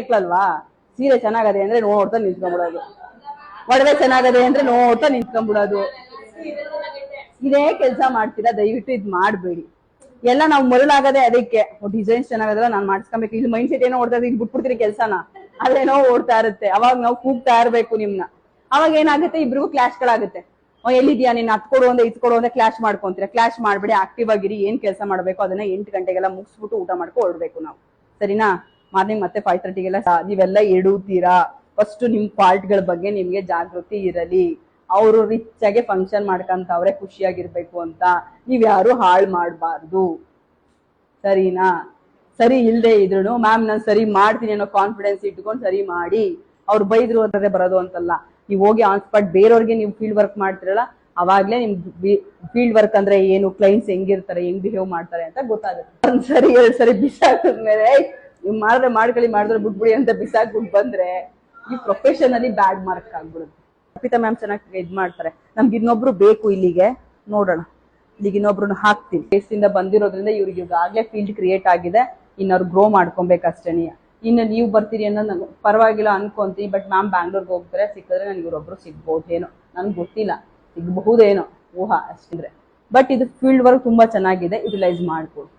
ಹೆಣ್ಮಕ್ಳಲ್ವಾ, ಸೀರೆ ಚೆನ್ನಾಗದೆ ಅಂದ್ರೆ ನೋಡ್ತಾ ನಿಂತ್ಕೊಂಡ್ಬಿಡೋದು, ಒಡವೆ ಚೆನ್ನಾಗದೆ ಅಂದ್ರೆ ನೋಡ್ತಾ ನಿಂತ್ಕೊಂಡ್ಬಿಡೋದು. ಇದೇ ಕೆಲಸ ಮಾಡ್ತೀರಾ, ದಯವಿಟ್ಟು ಇದ್ ಮಾಡ್ಬೇಡಿ. ಎಲ್ಲ ನಾವು ಮರಳಾಗದೆ ಅದಕ್ಕೆ ಡಿಸೈನ್ಸ್ ಚೆನ್ನಾಗದಲ್ಲ ನಾನ್ ಮಾಡ್ಸ್ಕೊಬೇಕು, ಇದು ಮೈಂಡ್ ಸೆಟ್ ಏನೋ ಓಡ್ತಾ ಇದು ಬಿಟ್ಬಿಡ್ತೀರಿ ಕೆಲ್ಸನ, ಅದೇನೋ ಓಡ್ತಾ ಇರುತ್ತೆ. ಅವಾಗ ನಾವು ಕೂಗ್ತಾ ಇರ್ಬೇಕು ನಿಮ್ನ. ಅವಾಗ ಏನಾಗುತ್ತೆ, ಇಬ್ರಿಗೂ ಕ್ಲಾಶ್ಗಳಾಗುತ್ತೆ. ಎಲ್ಲಿದ್ಯಾ ನೀನ್ ಹತ್ಕೊಡು ಅಂದ್ರೆ ಇತ್ಕೊಡು ಅಂದ್ರೆ ಕ್ಲಾಶ್ ಮಾಡ್ಕೊಂತೀರಾ. ಕ್ಲಾಶ್ ಮಾಡ್ಬೇಡಿ, ಆಕ್ಟಿವ್ ಆಗಿರಿ. ಏನ್ ಕೆಲಸ ಮಾಡ್ಬೇಕು ಅದನ್ನ 8 ಗಂಟೆಗೆಲ್ಲ ಮುಗಿಸ್ಬಿಟ್ಟು ಊಟ ಮಾಡ್ಕೊ ಹೊರಡ್ಬೇಕು ನಾವು, ಸರಿನಾ? ಮಾರ್ನಿಂಗ್ ಮತ್ತೆ 5:30ಗೆಲ್ಲ ನೀವೆಲ್ಲ ಎಡುತ್ತೀರಾ. ಫಸ್ಟ್ ನಿಮ್ ಫಾಲ್ಟ್ ಗಳ ಬಗ್ಗೆ ನಿಮ್ಗೆ ಜಾಗೃತಿ ಇರಲಿ. ಅವರು ರಿಚ್ ಆಗಿ ಫಂಕ್ಷನ್ ಮಾಡ್ಕಂತವ್ರೆ ಖುಷಿಯಾಗಿರ್ಬೇಕು ಅಂತ, ನೀವ್ ಯಾರು ಹಾಳು ಮಾಡಬಾರ್ದು, ಸರಿನಾ? ಸರಿ ಇಲ್ದೆ ಇದ್ರು ಮ್ಯಾಮ್ ನಾನು ಸರಿ ಮಾಡ್ತೀನಿ ಅನ್ನೋ ಕಾನ್ಫಿಡೆನ್ಸ್ ಇಟ್ಕೊಂಡು ಸರಿ ಮಾಡಿ. ಅವ್ರು ಬೈದ್ರು ಅಂತದೇ ಬರೋದು ಅಂತಲ್ಲ. ನೀವು ಹೋಗಿ ಆನ್ ಸ್ಪಾಟ್ ಬೇರೆಯವ್ರಿಗೆ ನೀವು ಫೀಲ್ಡ್ ವರ್ಕ್ ಮಾಡ್ತಿರಲ್ಲ, ಅವಾಗ್ಲೇ ನಿಮ್ ಫೀಲ್ಡ್ ವರ್ಕ್ ಅಂದ್ರೆ ಏನು, ಕ್ಲೈಂಟ್ಸ್ ಹೆಂಗಿರ್ತಾರೆ, ಹೆಂಗ್ ಬಿಹೇವ್ ಮಾಡ್ತಾರೆ ಅಂತ ಗೊತ್ತಾಗುತ್ತೆ. ಒಂದ್ಸರಿ 2 ಸರಿ ಬಿಸಾಕಿದ್ಮೇಲೆ ನೀವು ಮಾಡಿದ್ರೆ ಮಾಡ್ಕೊಳ್ಳಿ, ಮಾಡಿದ್ರೆ ಬಿಟ್ಬಿಡಿ ಅಂತ ಬಿಸಾಕ್ಬಿಟ್ಟು ಬಂದ್ರೆ ಈ ಪ್ರೊಫೆಷನ್ ಅಲ್ಲಿ ಬ್ಯಾಡ್ ಮಾರ್ಕ್ ಆಗ್ಬಿಡುತ್ತೆ. ಅರ್ಪಿತಾ ಮ್ಯಾಮ್ ಚೆನ್ನಾಗಿ ಇದ್ ಮಾಡ್ತಾರೆ. ನಮ್ಗೆ ಇನ್ನೊಬ್ರು ಬೇಕು ಇಲ್ಲಿಗೆ, ನೋಡೋಣ. ಇಲ್ಲಿಗೆ ಇನ್ನೊಬ್ರು ಹಾಕ್ತೀವಿ. ಕೇಸಿಂದ ಬಂದಿರೋದ್ರಿಂದ ಇವ್ರಿಗೆ ಈಗಾಗಲೇ ಫೀಲ್ಡ್ ಕ್ರಿಯೇಟ್ ಆಗಿದೆ, ಇನ್ನವ್ರು ಗ್ರೋ ಮಾಡ್ಕೊಬೇಕಷ್ಟೇ. ಇನ್ನು ನೀವು ಬರ್ತೀರಿ ಅನ್ನೋದು ನಂಗೆ ಪರವಾಗಿಲ್ಲ ಅನ್ಕೊಂತೀನಿ. ಬಟ್ ಮ್ಯಾಮ್ ಬ್ಯಾಂಗ್ಳೂರ್ಗೆ ಹೋಗ್ತಾರೆ, ಸಿಕ್ಕಿದ್ರೆ ನನಗೆ ಇವರೊಬ್ರು ಸಿಗ್ಬಹುದೇನೋ, ನನ್ಗೆ ಗೊತ್ತಿಲ್ಲ, ಸಿಗಬಹುದೇನೋ ಊಹಾ ಅಷ್ಟಿದ್ರೆ. ಬಟ್ ಇದು ಫೀಲ್ಡ್ ವರ್ಕ್ ತುಂಬಾ ಚೆನ್ನಾಗಿದೆ, ಯುಟಿಲೈಸ್ ಮಾಡ್ಕೊಡಿ.